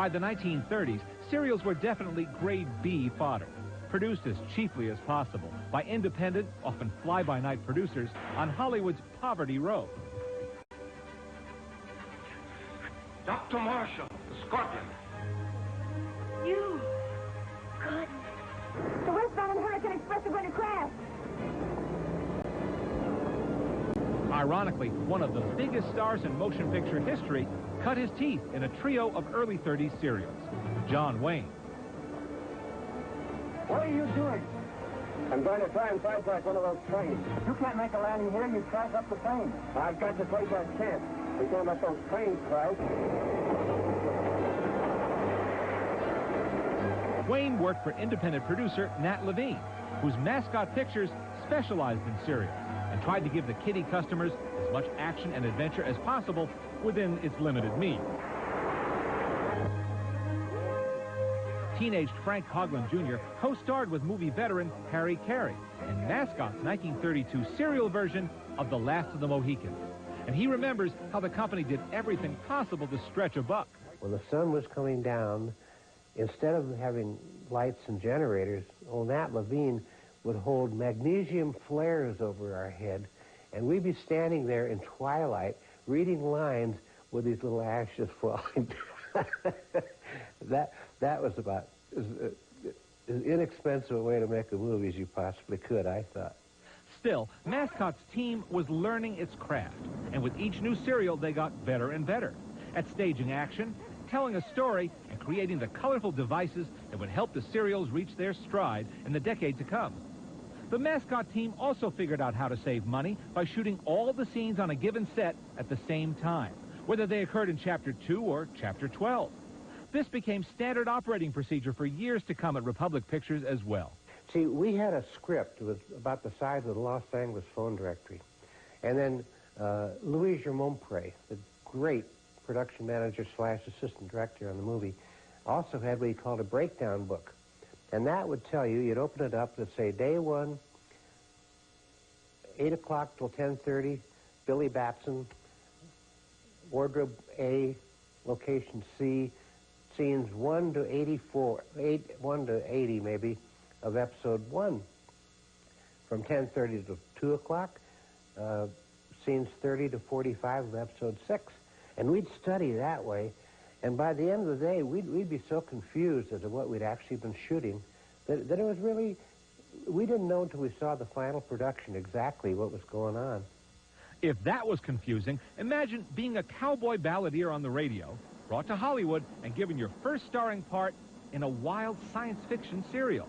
By the 1930s, serials were definitely grade B fodder, produced as cheaply as possible by independent, often fly-by-night producers on Hollywood's Poverty Row. Dr. Marshall, the Scorpion. You. Good. The westbound and Hurricane Express are going to crash. Ironically, one of the biggest stars in motion picture history cut his teeth in a trio of early 30s serials. John Wayne. What are you doing? I'm going to try and sidetrack one of those trains. You can't make a landing here. You crash up the train. I've got to take that chance. We can't let those trains crash. Wayne worked for independent producer Nat Levine, whose Mascot Pictures specialized in serials and tried to give the kiddie customers as much action and adventure as possible within its limited means. Teenaged Frank Coughlin Jr. co-starred with movie veteran Harry Carey in Mascot's 1932 serial version of The Last of the Mohicans. And he remembers how the company did everything possible to stretch a buck. When the sun was coming down, instead of having lights and generators, old Nat Levine would hold magnesium flares over our head, and we'd be standing there in twilight reading lines with these little ashes falling down. That was about as inexpensive a way to make a movie as you possibly could, I thought. Still, Mascot's team was learning its craft, and with each new serial, they got better and better at staging action, telling a story, and creating the colorful devices that would help the serials reach their stride in the decade to come. The Mascot team also figured out how to save money by shooting all the scenes on a given set at the same time, whether they occurred in Chapter 2 or Chapter 12. This became standard operating procedure for years to come at Republic Pictures as well. See, we had a script that was about the size of the Los Angeles phone directory. And then Louis Germonprez, the great production manager / assistant director on the movie, also had what he called a breakdown book. And that would tell you, you'd open it up, it'd say, day 1, 8 o'clock till 10:30, Billy Batson, wardrobe A, location C, scenes 1 to 84, 1 to 80 maybe, of episode 1. From 10:30 to 2 o'clock, scenes 30 to 45 of episode 6. And we'd study that way, and by the end of the day, we'd be so confused as to what we'd actually been shooting that it was really, we didn't know until we saw the final production exactly what was going on. If that was confusing, imagine being a cowboy balladeer on the radio, brought to Hollywood, and given your first starring part in a wild science fiction serial.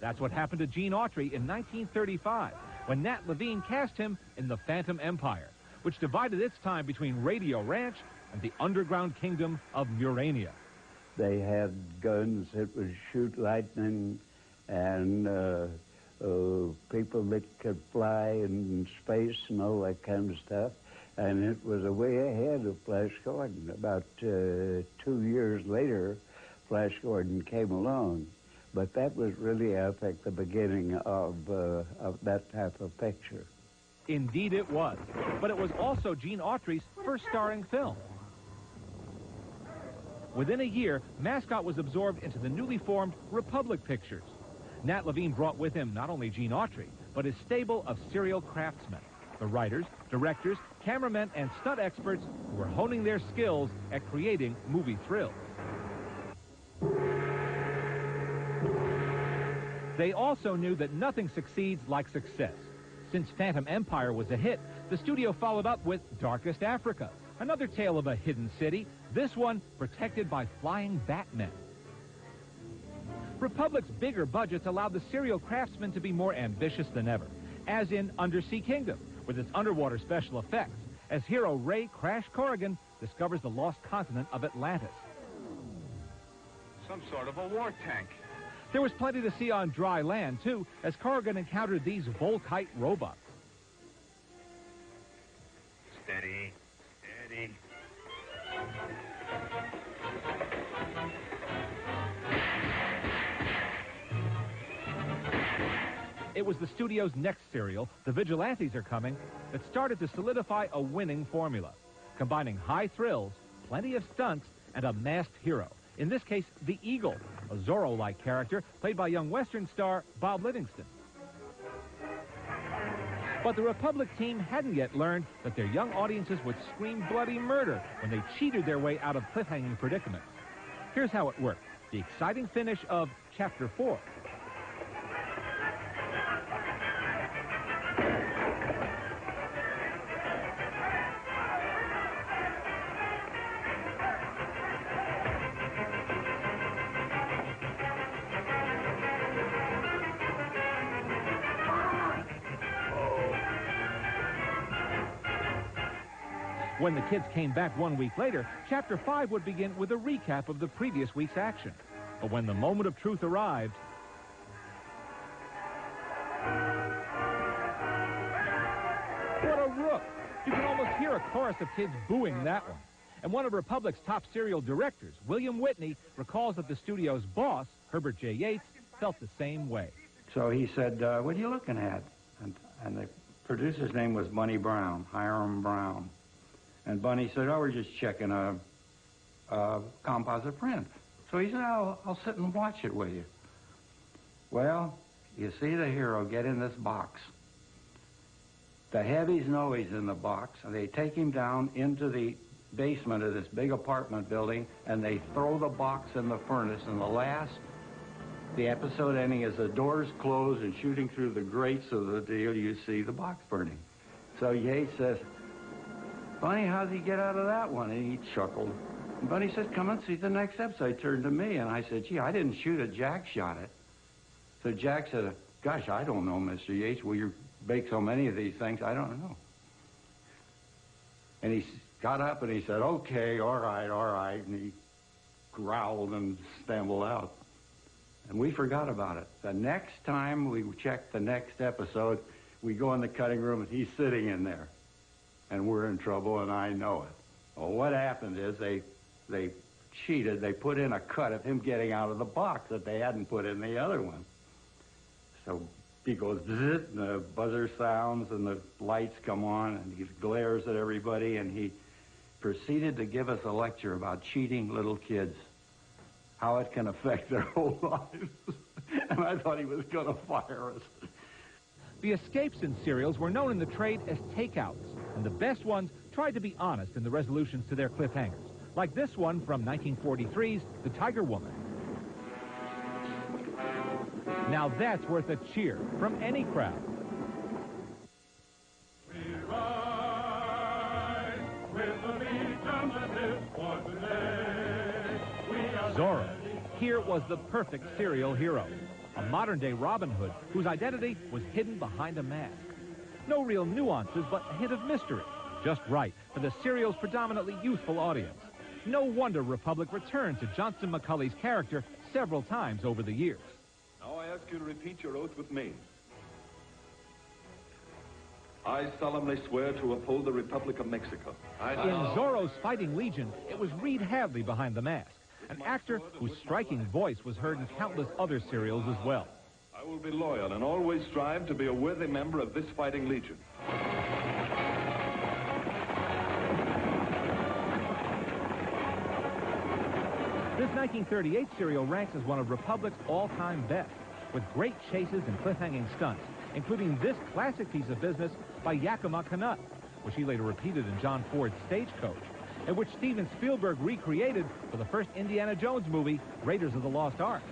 That's what happened to Gene Autry in 1935, when Nat Levine cast him in The Phantom Empire, which divided its time between Radio Ranch and the underground kingdom of Murania. They had guns that would shoot lightning, and people that could fly in space and all that kind of stuff. And it was a way ahead of Flash Gordon. About 2 years later, Flash Gordon came along. But that was really, I think, the beginning of that type of picture. Indeed it was. But it was also Gene Autry's first starring film. Within a year, Mascot was absorbed into the newly formed Republic Pictures. Nat Levine brought with him not only Gene Autry, but his stable of serial craftsmen, the writers, directors, cameramen, and stunt experts who were honing their skills at creating movie thrills. They also knew that nothing succeeds like success. Since Phantom Empire was a hit, the studio followed up with Darkest Africa, another tale of a hidden city, this one protected by flying Batmen. Republic's bigger budgets allowed the serial craftsmen to be more ambitious than ever, as in Undersea Kingdom, with its underwater special effects, as hero Ray Crash Corrigan discovers the lost continent of Atlantis. Some sort of a war tank. There was plenty to see on dry land, too, as Corrigan encountered these Volkite robots. Steady, steady. It was the studio's next serial, The Vigilantes Are Coming, that started to solidify a winning formula, combining high thrills, plenty of stunts, and a masked hero, In this case, the Eagle, a Zorro-like character played by young Western star Bob Livingston. But the Republic team hadn't yet learned that their young audiences would scream bloody murder when they cheated their way out of cliffhanging predicaments. Here's how it worked. The exciting finish of Chapter 4. When the kids came back 1 week later, Chapter 5 would begin with a recap of the previous week's action. But when the moment of truth arrived... What a rook! You can almost hear a chorus of kids booing that one. And one of Republic's top serial directors, William Whitney, recalls that the studio's boss, Herbert J. Yates, felt the same way. So he said, what are you looking at? And the producer's name was Bunny Brown, Hiram Brown. And Bunny said, oh, we're just checking a composite print. So he said, I'll sit and watch it with you. Well, you see the hero get in this box. The heavies know he's in the box, and they take him down into the basement of this big apartment building, and they throw the box in the furnace. And the episode ending is the doors close, and shooting through the grates of the deal, you see the box burning. So Yates says, Bunny, how'd he get out of that one? And he chuckled. And Bunny said, come and see the next episode. He turned to me, and I said, gee, I didn't shoot it. Jack shot it. So Jack said, gosh, I don't know, Mr. Yates. Well, you make so many of these things, I don't know. And he got up, and he said, okay, all right. And he growled and stumbled out. And we forgot about it. The next time we checked the next episode, we go in the cutting room, and he's sitting in there. And we're in trouble, and I know it. Well, what happened is they cheated. They put in a cut of him getting out of the box that they hadn't put in the other one. So he goes, bzzzt, and the buzzer sounds, and the lights come on, and he glares at everybody, and he proceeded to give us a lecture about cheating little kids, how it can affect their whole lives. And I thought he was going to fire us. The escapes in serials were known in the trade as takeouts, and the best ones tried to be honest in the resolutions to their cliffhangers, like this one from 1943's The Tiger Woman. Now that's worth a cheer from any crowd. We ride with the beat and the dip for today. Zorro. Here was the perfect serial hero, a modern-day Robin Hood whose identity was hidden behind a mask. No real nuances, but a hint of mystery. Just right for the serial's predominantly youthful audience. No wonder Republic returned to Johnston McCulley's character several times over the years. Now I ask you to repeat your oath with me. I solemnly swear to uphold the Republic of Mexico. In Zorro's Fighting Legion, it was Reed Hadley behind the mask, an actor whose striking voice was heard in countless other serials as well. I will be loyal and always strive to be a worthy member of this fighting legion. This 1938 serial ranks as one of Republic's all-time best, with great chases and cliffhanging stunts, including this classic piece of business by Yakima Canutt, which he later repeated in John Ford's Stagecoach, and which Steven Spielberg recreated for the first Indiana Jones movie, Raiders of the Lost Ark.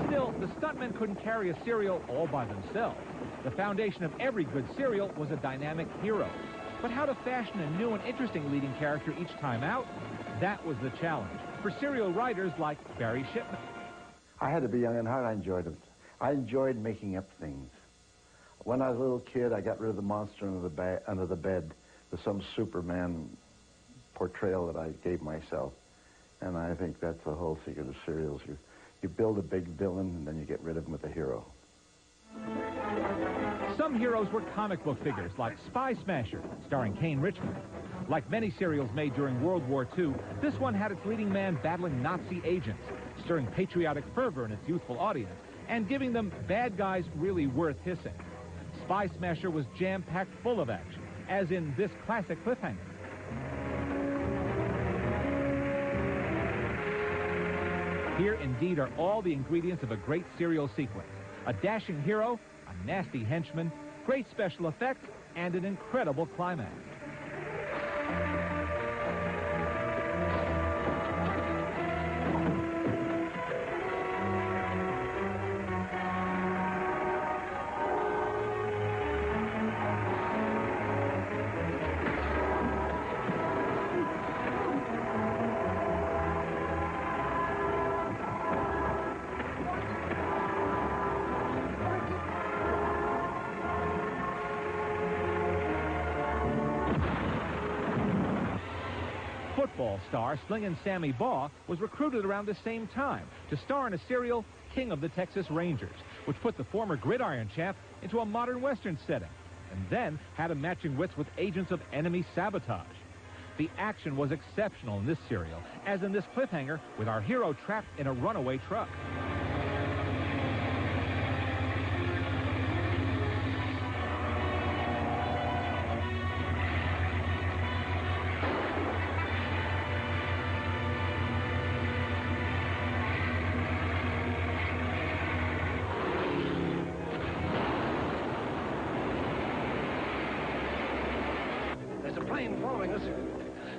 Still, the stuntmen couldn't carry a serial all by themselves. The foundation of every good serial was a dynamic hero. But how to fashion a new and interesting leading character each time out? That was the challenge for serial writers like Barry Shipman. I had to be young and hard. I enjoyed it. I enjoyed making up things. When I was a little kid, I got rid of the monster under the bed with some Superman portrayal that I gave myself. And I think that's the whole secret of serials. You build a big villain, and then you get rid of him with a hero. Some heroes were comic book figures, like Spy Smasher, starring Kane Richmond. Like many serials made during World War II, this one had its leading man battling Nazi agents, stirring patriotic fervor in its youthful audience, and giving them bad guys really worth hissing. Spy Smasher was jam-packed full of action, as in this classic cliffhanger. Here, indeed, are all the ingredients of a great serial sequence. A dashing hero, a nasty henchman, great special effects, and an incredible climax. Football star Slingin' Sammy Baugh was recruited around the same time to star in a serial, King of the Texas Rangers, which put the former gridiron champ into a modern Western setting, and then had him matching wits with agents of enemy sabotage. The action was exceptional in this serial, as in this cliffhanger with our hero trapped in a runaway truck.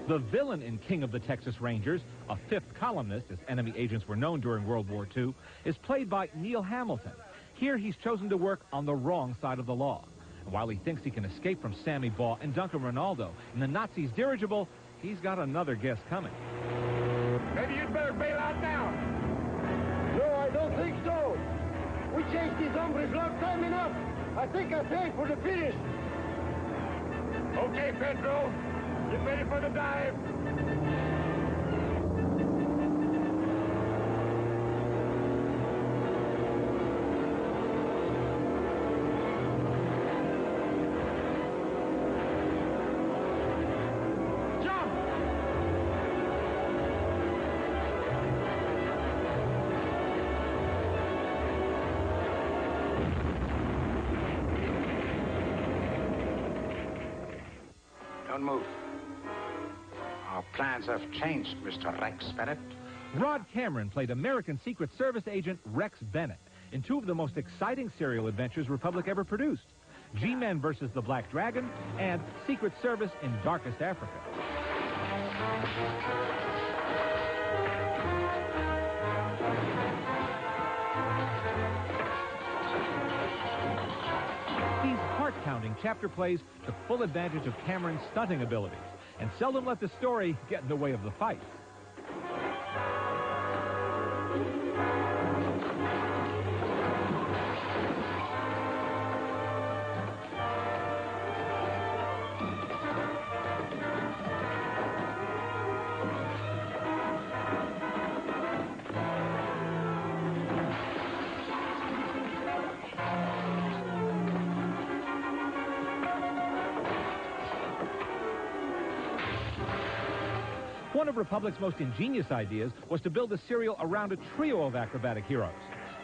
The villain in King of the Texas Rangers, a fifth columnist, as enemy agents were known during World War II, is played by Neil Hamilton. Here he's chosen to work on the wrong side of the law. And while he thinks he can escape from Sammy Baugh and Duncan Ronaldo in the Nazis' dirigible, he's got another guest coming. Maybe you'd better bail out now. No, I don't think so. We chased these hombres long time enough. I think I paid for the finish. Okay, Pedro. Get ready for the dive. Jump! Don't move. Our plans have changed, Mr. Rex Bennett. Rod Cameron played American Secret Service agent Rex Bennett in two of the most exciting serial adventures Republic ever produced, G-Men versus the Black Dragon and Secret Service in Darkest Africa. These heart-pounding chapter plays took full advantage of Cameron's stunting abilities and seldom let the story get in the way of the fight. One of Republic's most ingenious ideas was to build a serial around a trio of acrobatic heroes,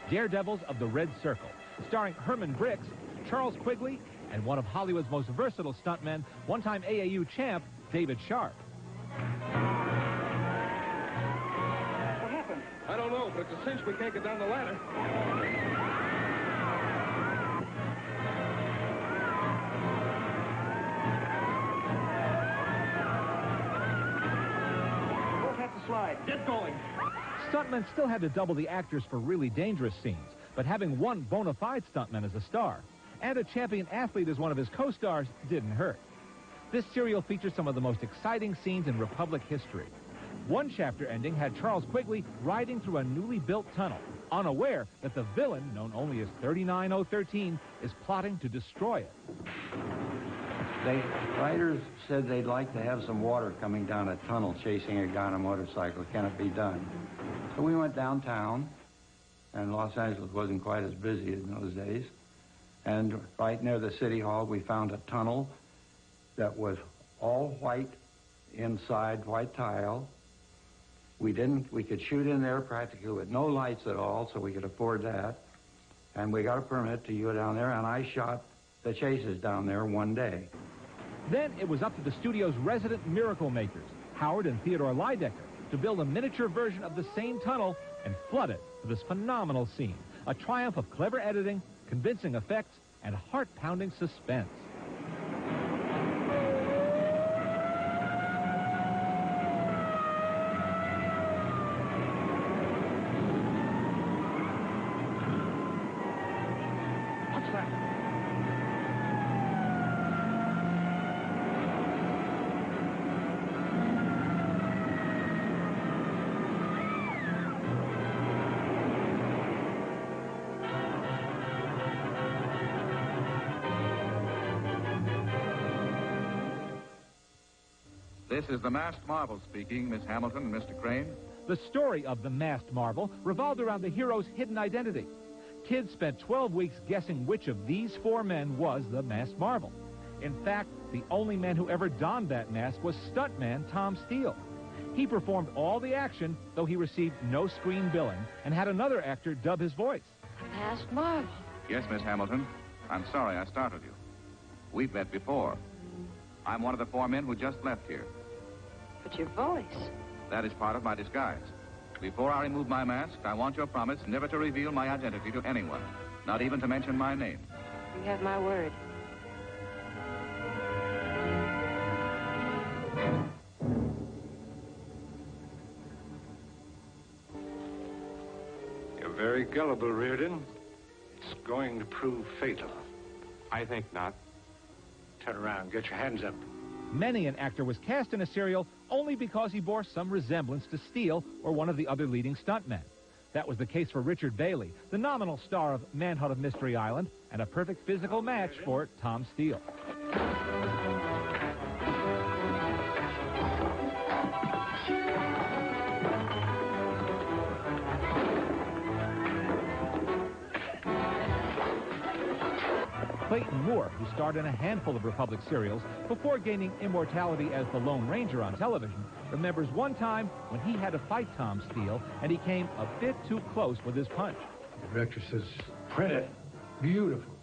daredevils of the Red Circle, starring Herman Briggs, Charles Quigley, and one of Hollywood's most versatile stuntmen, one-time AAU champ, David Sharp. What happened? I don't know, but it's a cinch we can't get down the ladder. Slide. Get going. Stuntmen still had to double the actors for really dangerous scenes, but having one bona fide stuntman as a star and a champion athlete as one of his co-stars didn't hurt. This serial features some of the most exciting scenes in Republic history. One chapter ending had Charles Quigley riding through a newly built tunnel, unaware that the villain, known only as 39013, is plotting to destroy it. The writers said they'd like to have some water coming down a tunnel chasing a guy on a motorcycle. Can it be done? So we went downtown, and Los Angeles wasn't quite as busy in those days. And right near the city hall, we found a tunnel that was all white inside, white tile. We could shoot in there practically with no lights at all, so we could afford that. And we got a permit to go down there, and I shot the chases down there one day. Then it was up to the studio's resident miracle makers, Howard and Theodore Lydecker, to build a miniature version of the same tunnel and flood it with this phenomenal scene, a triumph of clever editing, convincing effects, and heart-pounding suspense. What's that? This is the Masked Marvel speaking, Miss Hamilton and Mr. Crane. The story of the Masked Marvel revolved around the hero's hidden identity. Kids spent 12 weeks guessing which of these four men was the Masked Marvel. In fact, the only man who ever donned that mask was stuntman Tom Steele. He performed all the action, though he received no screen billing, and had another actor dub his voice. Masked Marvel. Yes, Miss Hamilton. I'm sorry I startled you. We've met before. I'm one of the four men who just left here. But your voice. That is part of my disguise. Before I remove my mask, I want your promise never to reveal my identity to anyone, not even to mention my name. You have my word. You're very gullible, Reardon. It's going to prove fatal. I think not. Turn around. Get your hands up. Many an actor was cast in a serial only because he bore some resemblance to Steele or one of the other leading stuntmen. That was the case for Richard Bailey, the nominal star of Manhunt of Mystery Island, and a perfect physical match for Tom Steele. Clayton Moore, who starred in a handful of Republic serials before gaining immortality as the Lone Ranger on television, remembers one time when he had to fight Tom Steele and he came a bit too close with his punch. The director says, "Print it. Beautiful.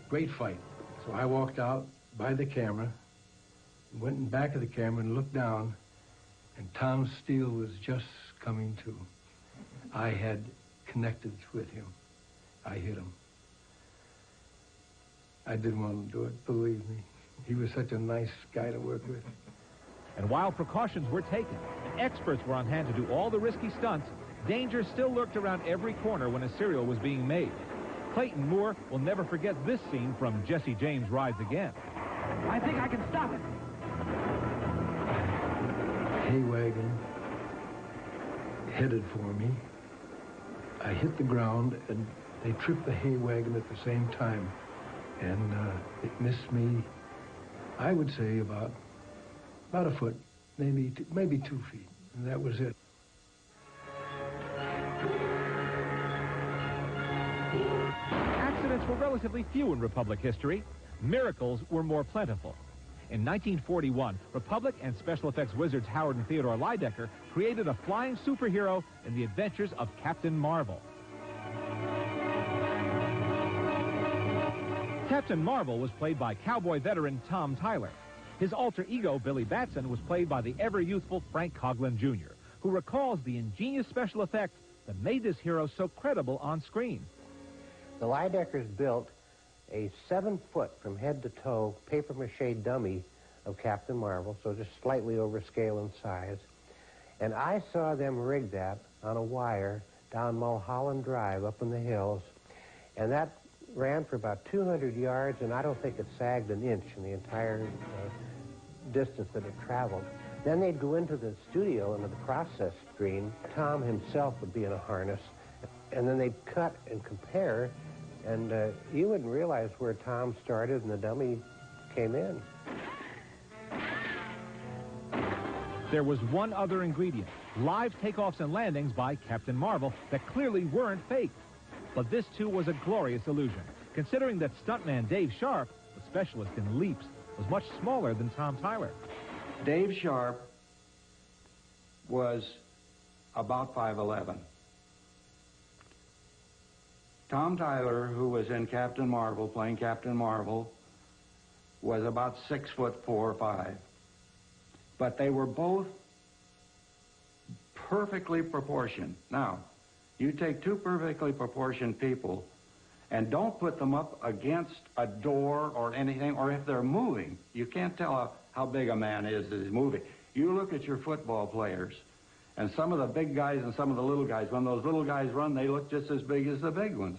Great fight." So I walked out by the camera, went in back of the camera and looked down, and Tom Steele was just coming to. I had connected with him. I hit him. I didn't want to do it, believe me. He was such a nice guy to work with. And while precautions were taken and experts were on hand to do all the risky stunts, danger still lurked around every corner when a serial was being made. Clayton Moore will never forget this scene from Jesse James Rides Again. I think I can stop it. Hay wagon headed for me. I hit the ground, and they tripped the hay wagon at the same time. And it missed me, I would say, about a foot, maybe 2 feet, and that was it. Accidents were relatively few in Republic history. Miracles were more plentiful. In 1941, Republic and special effects wizards Howard and Theodore Lydecker created a flying superhero in the adventures of Captain Marvel. Captain Marvel was played by cowboy veteran Tom Tyler. His alter ego, Billy Batson, was played by the ever-youthful Frank Coughlin Jr., who recalls the ingenious special effects that made this hero so credible on screen. The Lydeckers built a 7-foot from head to toe papier-mâché dummy of Captain Marvel, so just slightly over scale in size. And I saw them rig that on a wire down Mulholland Drive up in the hills, and that ran for about 200 yards, and I don't think it sagged an inch in the entire distance that it traveled. Then they'd go into the studio, into the process screen. Tom himself would be in a harness, and then they'd cut and compare, and you wouldn't realize where Tom started and the dummy came in. There was one other ingredient, live takeoffs and landings by Captain Marvel that clearly weren't faked. But this, too, was a glorious illusion, considering that stuntman Dave Sharp, the specialist in leaps, was much smaller than Tom Tyler. Dave Sharp was about 5'11". Tom Tyler, who was in Captain Marvel, playing Captain Marvel, was about 6'4" or 5. But they were both perfectly proportioned. Now, you take two perfectly proportioned people and don't put them up against a door or anything, or if they're moving. You can't tell how big a man is that is moving. You look at your football players, and some of the big guys and some of the little guys, when those little guys run, they look just as big as the big ones.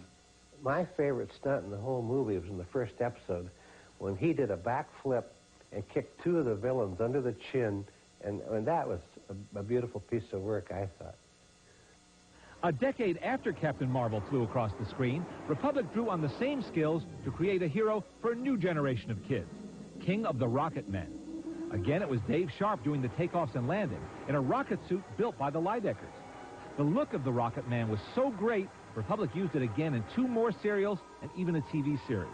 My favorite stunt in the whole movie was in the first episode when he did a backflip and kicked two of the villains under the chin, and that was a beautiful piece of work, I thought. A decade after Captain Marvel flew across the screen, Republic drew on the same skills to create a hero for a new generation of kids, King of the Rocket Men. Again, it was Dave Sharp doing the takeoffs and landings in a rocket suit built by the Lydeckers. The look of the Rocket Man was so great, Republic used it again in 2 more serials and even a TV series.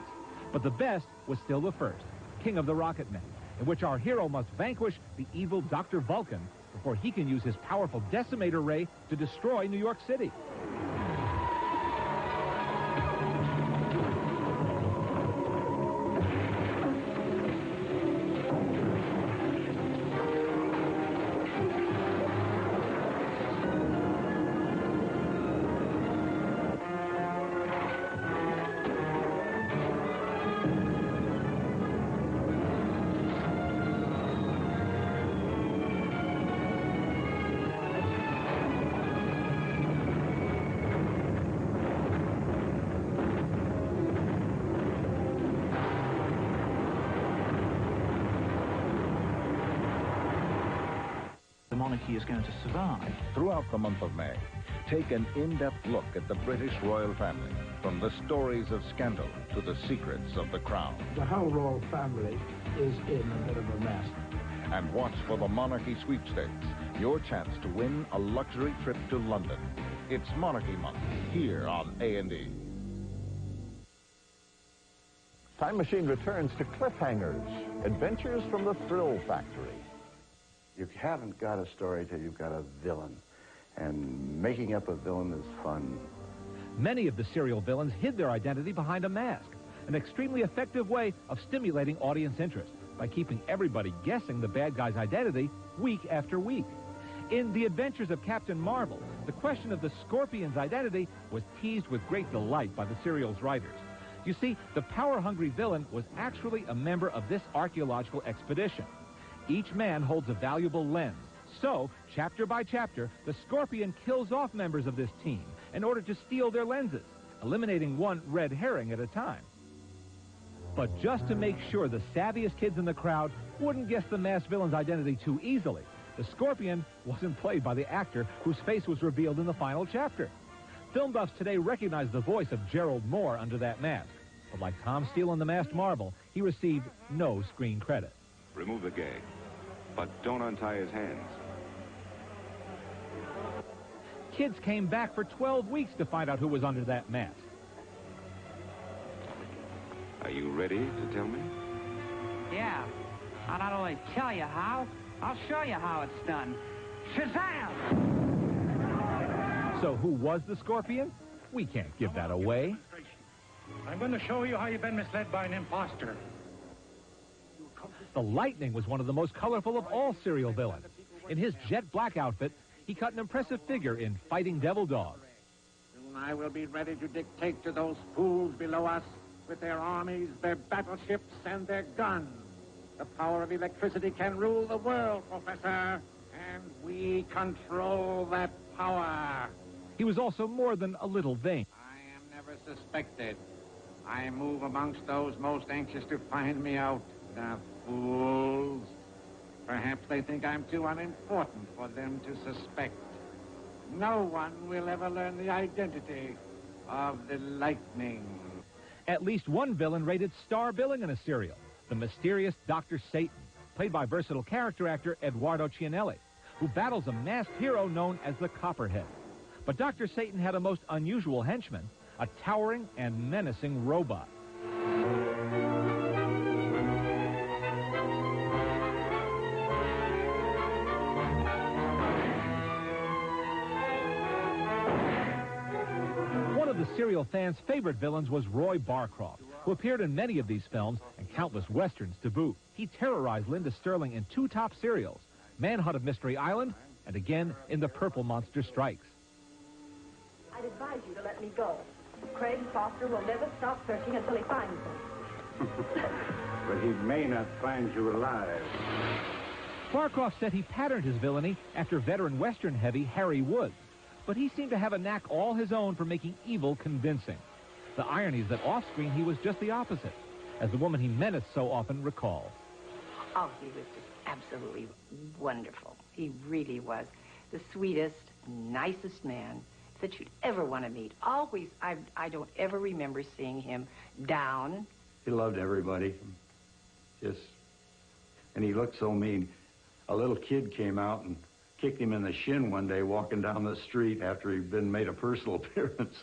But the best was still the first, King of the Rocket Men, in which our hero must vanquish the evil Dr. Vulcan before he can use his powerful decimator ray to destroy New York City. Monarchy is going to survive. Throughout the month of May, take an in-depth look at the British royal family, from the stories of scandal to the secrets of the crown. The whole royal family is in a bit of a mess. And watch for the Monarchy Sweepstakes, your chance to win a luxury trip to London. It's Monarchy Month, here on A&E. Time Machine returns to Cliffhangers, adventures from the Thrill Factory. You haven't got a story till you've got a villain. And making up a villain is fun. Many of the serial villains hid their identity behind a mask, an extremely effective way of stimulating audience interest by keeping everybody guessing the bad guy's identity week after week. In The Adventures of Captain Marvel, the question of the Scorpion's identity was teased with great delight by the serial's writers. You see, the power-hungry villain was actually a member of this archaeological expedition. Each man holds a valuable lens. So, chapter by chapter, the Scorpion kills off members of this team in order to steal their lenses, eliminating one red herring at a time. But just to make sure the savviest kids in the crowd wouldn't guess the masked villain's identity too easily, the Scorpion wasn't played by the actor whose face was revealed in the final chapter. Film buffs today recognize the voice of Gerald Moore under that mask. But like Tom Steele in The Masked Marvel, he received no screen credit. Remove the gag, but don't untie his hands. Kids came back for 12 weeks to find out who was under that mask. Are you ready to tell me? Yeah. I'll not only tell you how, I'll show you how it's done. Shazam! So who was the Scorpion? We can't give that away. I'm going to show you how you've been misled by an imposter. The Lightning was one of the most colorful of all serial villains. In his jet black outfit, he cut an impressive figure in Fighting Devil Dog. Soon I will be ready to dictate to those fools below us with their armies, their battleships, and their guns. The power of electricity can rule the world, Professor, and we control that power. He was also more than a little vain. I am never suspected. I move amongst those most anxious to find me out. The fools. Perhaps they think I'm too unimportant for them to suspect. No one will ever learn the identity of the Lightning. At least one villain rated star billing in a serial, the mysterious Dr. Satan, played by versatile character actor Eduardo Cianelli, who battles a masked hero known as the Copperhead. But Dr. Satan had a most unusual henchman, a towering and menacing robot. One of the serial fans' favorite villains was Roy Barcroft, who appeared in many of these films and countless westerns to boot. He terrorized Linda Sterling in 2 top serials, Manhunt of Mystery Island, and again in The Purple Monster Strikes. I'd advise you to let me go. Craig Foster will never stop searching until he finds me. But he may not find you alive. Barkoff said he patterned his villainy after veteran Western heavy Harry Woods, but he seemed to have a knack all his own for making evil convincing. The irony is that off-screen he was just the opposite, as the woman he menaced so often recalled. Oh, he was just absolutely wonderful. He really was the sweetest, nicest man that you'd ever want to meet. Always, I don't ever remember seeing him down. He loved everybody. And he looked so mean. A little kid came out and kicked him in the shin one day walking down the street after he'd been made a personal appearance.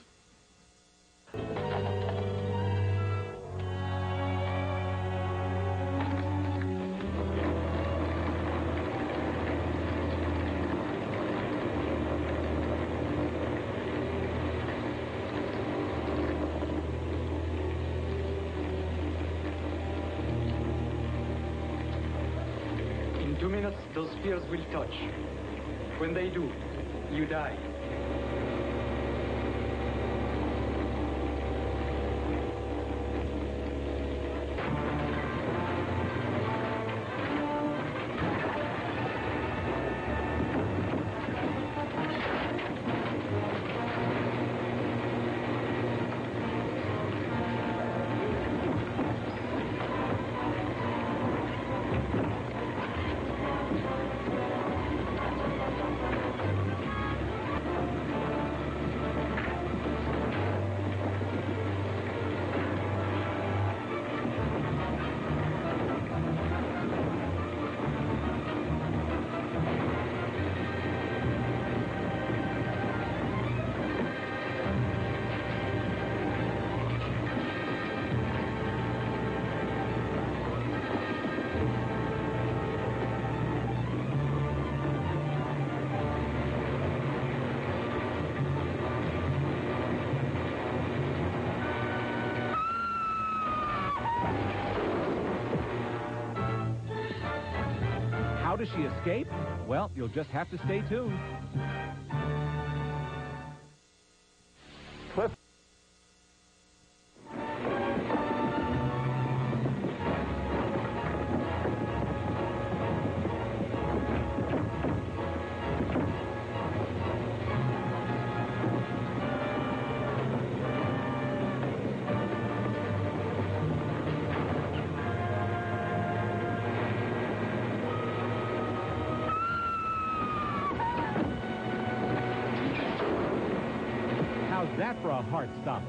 In 2 minutes, those spears will touch. When they do, you die. How does she escape? Well, you'll just have to stay tuned. That for a heart stopper.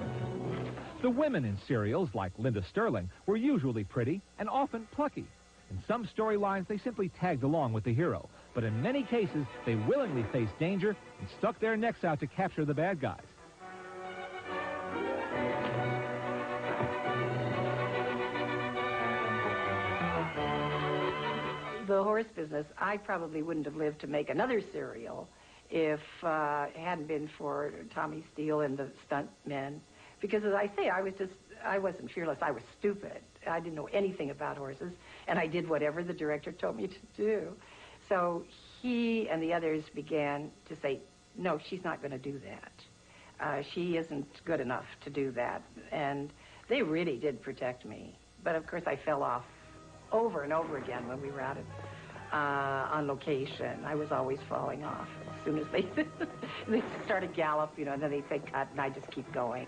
The women in serials, like Linda Sterling, were usually pretty and often plucky. In some storylines, they simply tagged along with the hero. But in many cases, they willingly faced danger and stuck their necks out to capture the bad guys. The horse business, I probably wouldn't have lived to make another serial if it hadn't been for Tommy Steele and the stunt men. Because as I say, I wasn't fearless, I was stupid. I didn't know anything about horses, and I did whatever the director told me to do. So he and the others began to say, no, she's not going to do that. She isn't good enough to do that. And they really did protect me. But of course I fell off over and over again when we were out on location. I was always falling off as soon as they start a gallop, you know, and then they say cut, and I just keep going.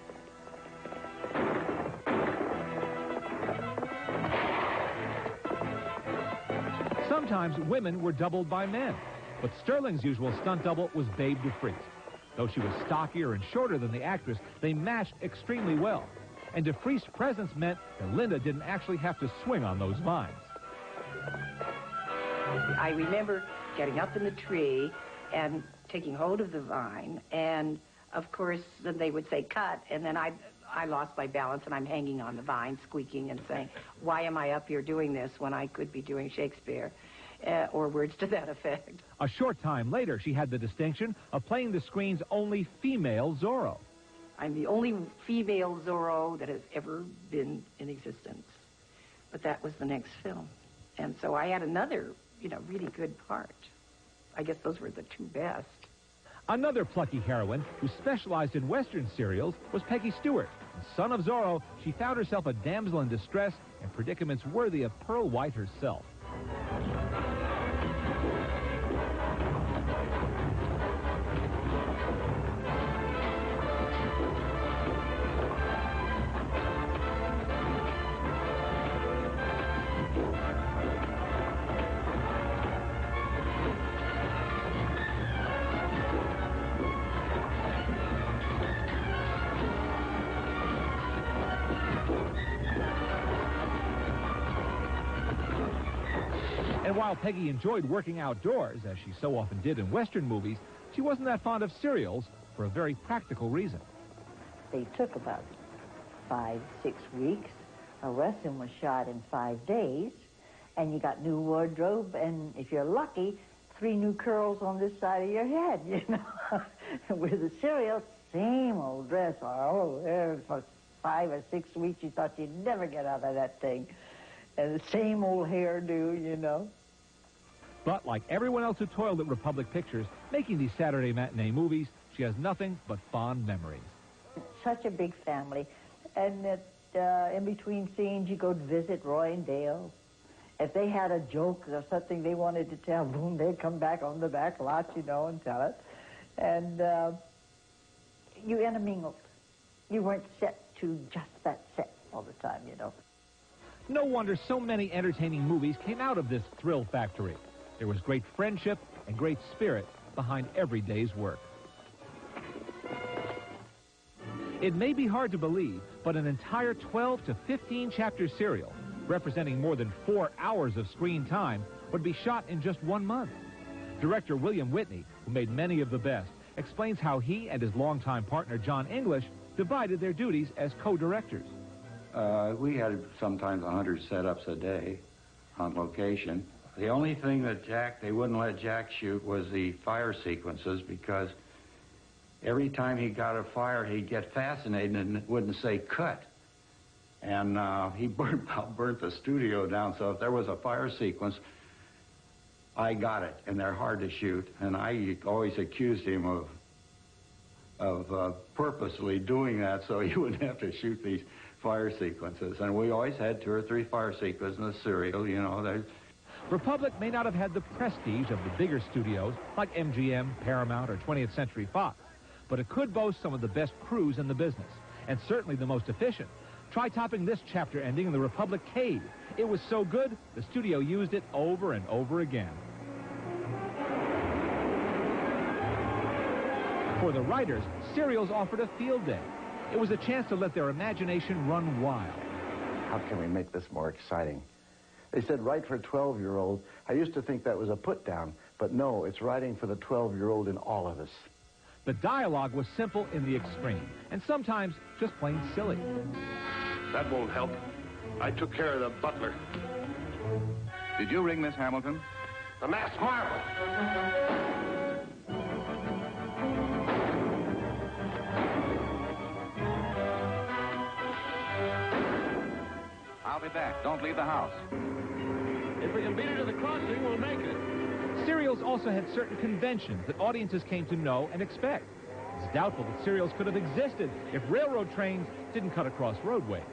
Sometimes women were doubled by men, but Sterling's usual stunt double was Babe DeFries. Though she was stockier and shorter than the actress, they matched extremely well. And DeFries' presence meant that Linda didn't actually have to swing on those vines. I remember getting up in the tree and taking hold of the vine, and of course then they would say cut, and then I lost my balance and I'm hanging on the vine, squeaking and saying, why am I up here doing this when I could be doing Shakespeare, or words to that effect. A short time later, she had the distinction of playing the screen's only female Zorro. I'm the only female Zorro that has ever been in existence. But that was the next film. And so I had another, really good part. I guess those were the two best. Another plucky heroine who specialized in Western serials was Peggy Stewart. In Son of Zorro, she found herself a damsel in distress and predicaments worthy of Pearl White herself. And while Peggy enjoyed working outdoors, as she so often did in Western movies, she wasn't that fond of serials for a very practical reason. They took about 5, 6 weeks. A Western was shot in 5 days, and you got new wardrobe, and if you're lucky, 3 new curls on this side of your head, With the serial, same old dress all over for 5 or 6 weeks. You thought you'd never get out of that thing. And the same old hairdo, But like everyone else who toiled at Republic Pictures, making these Saturday matinee movies, she has nothing but fond memories. Such a big family. And in between scenes, you go to visit Roy and Dale. If they had a joke or something they wanted to tell, boom, they'd come back on the back lot, and tell it. And you intermingled. You weren't set to just that set all the time, No wonder so many entertaining movies came out of this thrill factory. There was great friendship and great spirit behind every day's work. It may be hard to believe, but an entire 12 to 15 chapter serial, representing more than 4 hours of screen time, would be shot in just 1 month. Director William Whitney, who made many of the best, explains how he and his longtime partner John English divided their duties as co-directors. We had sometimes 100 setups a day on location. The only thing that they wouldn't let Jack shoot was the fire sequences, because every time he got a fire, he'd get fascinated and wouldn't say cut. And he burnt the studio down, so if there was a fire sequence, I got it, and they're hard to shoot. And I always accused him of purposely doing that so he wouldn't have to shoot these fire sequences. And we always had 2 or 3 fire sequences in the serial, Republic may not have had the prestige of the bigger studios like MGM, Paramount, or 20th Century Fox, but it could boast some of the best crews in the business, and certainly the most efficient. Try topping this chapter ending in the Republic cave. It was so good, the studio used it over and over again. For the writers, serials offered a field day. It was a chance to let their imagination run wild. How can we make this more exciting? They said write for a 12-year-old. I used to think that was a put-down, but no, it's writing for the 12-year-old in all of us. The dialogue was simple in the extreme, and sometimes just plain silly. That won't help. I took care of the butler. Did you ring Miss Hamilton? The masked marvel. I'll be back. Don't leave the house. If we can beat her to the crossing, we'll make it. Serials also had certain conventions that audiences came to know and expect. It's doubtful that serials could have existed if railroad trains didn't cut across roadways.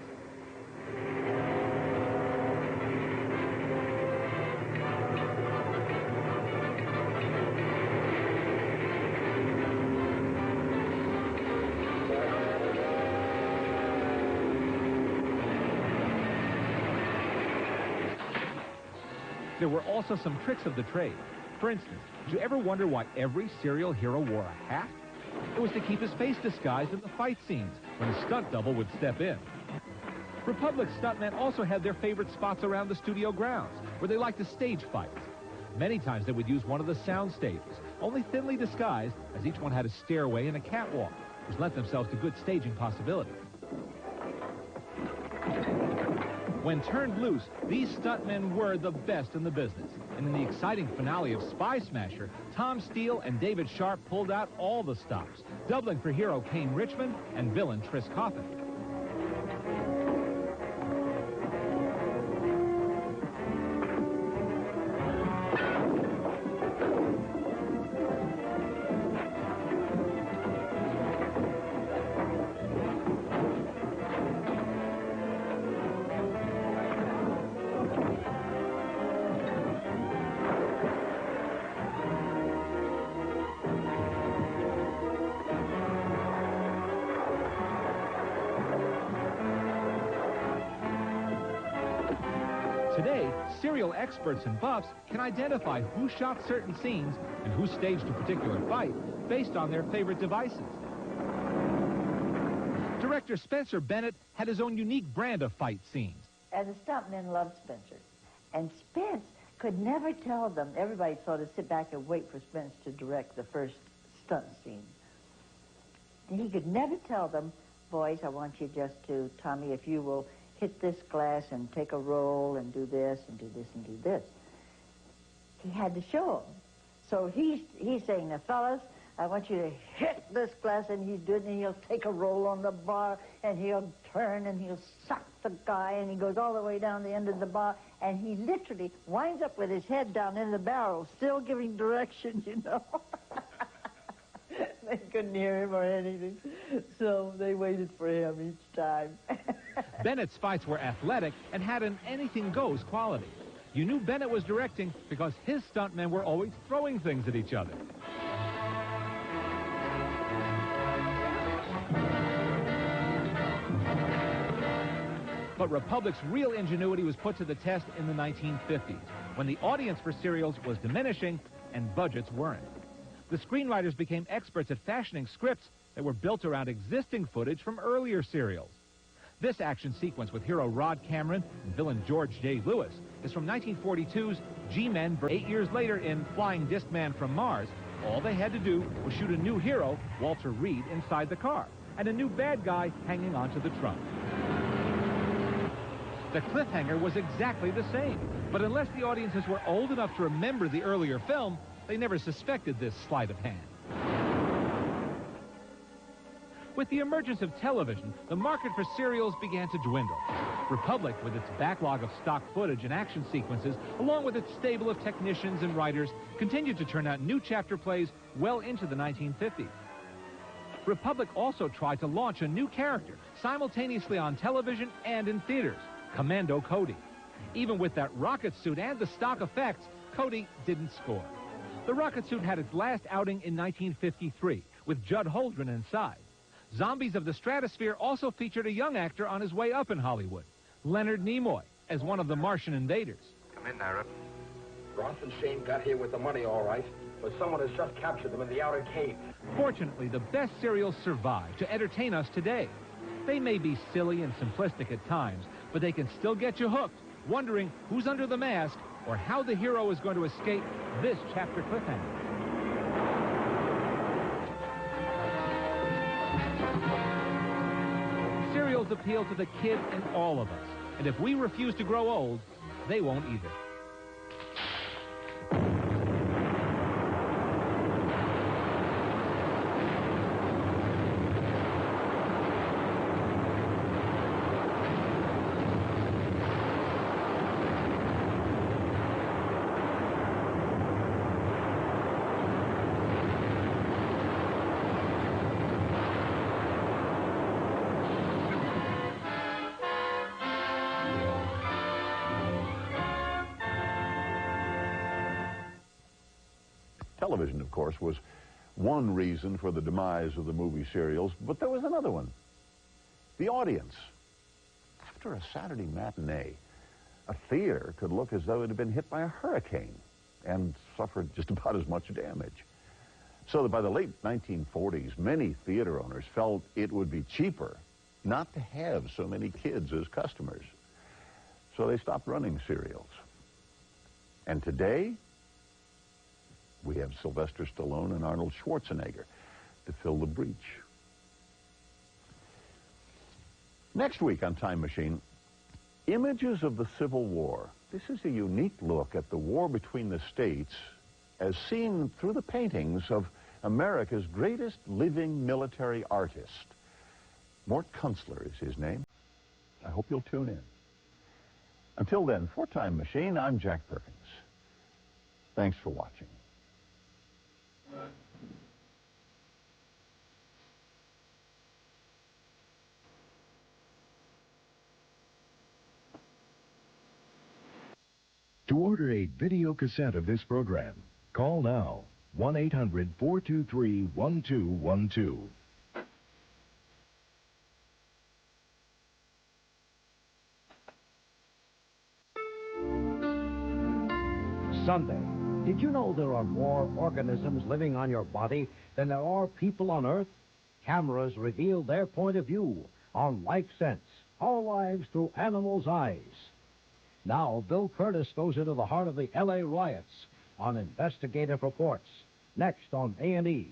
There were also some tricks of the trade. For instance, did you ever wonder why every serial hero wore a hat? It was to keep his face disguised in the fight scenes when a stunt double would step in. Republic stuntmen also had their favorite spots around the studio grounds, where they liked to stage fights. Many times they would use one of the sound stages, only thinly disguised, as each one had a stairway and a catwalk, which lent themselves to good staging possibilities. When turned loose, these stuntmen were the best in the business. And in the exciting finale of Spy Smasher, Tom Steele and David Sharp pulled out all the stops, doubling for hero Kane Richmond and villain Tris Coffin. Today, serial experts and buffs can identify who shot certain scenes and who staged a particular fight based on their favorite devices. Director Spencer Bennett had his own unique brand of fight scenes. As a stuntman, loved Spencer. And Spence could never tell them. Everybody sort of sit back and wait for Spence to direct the first stunt scene. And he could never tell them, boys, I want you just to, Tommy, if you will hit this glass and take a roll and do this and do this and do this. He had to show them. So he's saying, now, fellas, I want you to hit this glass, and he's doing it, and he'll take a roll on the bar, and he'll turn, and he'll suck the guy, and he goes all the way down the end of the bar, and he literally winds up with his head down in the barrel, still giving direction, you know. They couldn't hear him or anything, so they waited for him each time. Bennett's fights were athletic and had an anything-goes quality. You knew Bennett was directing because his stuntmen were always throwing things at each other. But Republic's real ingenuity was put to the test in the 1950s, when the audience for serials was diminishing and budgets weren't. The screenwriters became experts at fashioning scripts that were built around existing footage from earlier serials. This action sequence with hero Rod Cameron and villain George J. Lewis is from 1942's G-Men. 8 years later in Flying Disc Man from Mars, all they had to do was shoot a new hero, Walter Reed, inside the car, and a new bad guy hanging onto the trunk. The cliffhanger was exactly the same, but unless the audiences were old enough to remember the earlier film, they never suspected this sleight of hand. With the emergence of television, the market for serials began to dwindle. Republic, with its backlog of stock footage and action sequences, along with its stable of technicians and writers, continued to turn out new chapter plays well into the 1950s. Republic also tried to launch a new character simultaneously on television and in theaters, Commando Cody. Even with that rocket suit and the stock effects, Cody didn't score. The rocket suit had its last outing in 1953, with Judd Holdren inside. Zombies of the Stratosphere also featured a young actor on his way up in Hollywood, Leonard Nimoy, as one of the Martian invaders. Come in, Arab. Ross and Shane got here with the money, all right, but someone has just captured them in the outer cave. Fortunately, the best serials survive to entertain us today. They may be silly and simplistic at times, but they can still get you hooked, wondering who's under the mask or how the hero is going to escape this chapter cliffhanger. Serials appeal to the kid in all of us, and if we refuse to grow old, they won't either. Television, of course, was one reason for the demise of the movie serials, but there was another one. The audience. After a Saturday matinee, a theater could look as though it had been hit by a hurricane and suffered just about as much damage. So that by the late 1940s, many theater owners felt it would be cheaper not to have so many kids as customers. So they stopped running serials. And today, we have Sylvester Stallone and Arnold Schwarzenegger to fill the breach. Next week on Time Machine, images of the Civil War. This is a unique look at the war between the states as seen through the paintings of America's greatest living military artist. Mort Kunstler is his name. I hope you'll tune in. Until then, for Time Machine, I'm Jack Perkins. Thanks for watching. To order a video cassette of this program, call now, 1-800-423-1212. Sunday. Did you know there are more organisms living on your body than there are people on Earth? Cameras reveal their point of view on Life Sense, our lives through animals' eyes. Now, Bill Curtis goes into the heart of the L.A. riots on investigative reports. Next on A&E.